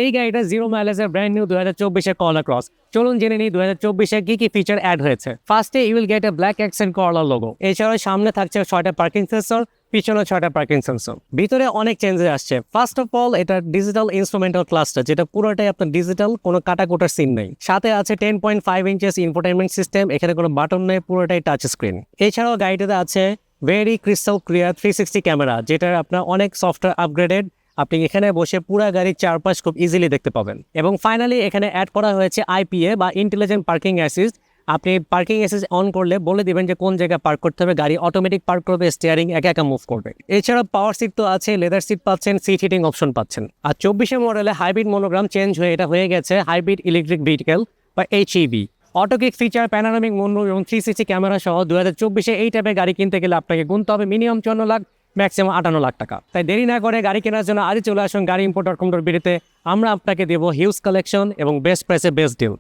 এই গাড়িটা 0 মাইলেজের brand new 2024 করলা ক্রস। চলুন জেনে নিই 2024 কি কি ফিচার অ্যাড হয়েছে। ফার্স্টে you will get a black accent colour logo. এছাড়াও সামনে থাকছে 6টা পার্কিং সেন্সর, পিছনে 6টা পার্কিং সেন্সর। ভিতরে অনেক চেঞ্জেস আসছে। ফার্স্ট অফ অল এটা ডিজিটাল ইনস্ট্রুমেন্টাল ক্লাস্টার, যেটা পুরোটাই আপনার ডিজিটাল, কোনো কাটাকুটার সিন নেই। সাথে আছে 10.5 ইঞ্চেস ইনফোটেনমেন্ট সিস্টেম, এখানে কোনো বাটন নেই, পুরোটাই টাচ স্ক্রিন। এছাড়াও গাড়িটাতে আছে ভেরি ক্রিস্টাল ক্লিয়ার 360 ক্যামেরা, যেটার আপনার অনেক সফটওয়্যার আপগ্রেডেড। আপনি এখানে বসে পুরো গাড়ির চারপাশ খুব ইজিলি দেখতে পাবেন। এবং ফাইনালি এখানে অ্যাড করা হয়েছে আইপিএ বা ইন্টেলিজেন্ট পার্কিং অ্যাসিস্ট। আপনি পার্কিং অ্যাসিস্ট অন করলে বলে দিবেন যে কোন জায়গায় পার্ক করতে হবে, গাড়ি অটোমেটিক পার্ক করবে, স্টিয়ারিং একা একা মুভ করবে। এছাড়া পাওয়ার সিট তো আছে, লেদার সিট পাচ্ছেন, সিট হিটিং অপশন পাচ্ছেন। আর 24 মডেলে হাইব্রিড মনোগ্রাম চেঞ্জ হয়ে এটা হয়ে গেছে হাইব্রিড ইলেকট্রিক ভেহিকেল বা এইচইভি। অটোকিক ফিচার, প্যানোরামিক মুনরুফ এবং 360 ক্যামেরা সহ 2024 এই টাইপের গাড়ি কিনতে গেলে আপনাকে গুনতে হবে মিনিমাম 54 লাখ, ম্যাক্সিমাম 58 লাখ টাকা। তাই দেরি না করে গাড়ি কেনার জন্য আজই চলে আসুন গাড়ি ইম্পোর্টার কম বিড়িতে। আমরা আপনাকে দেবো হিউজ কালেকশন এবং বেস্ট প্রাইসে বেস্ট ডিল।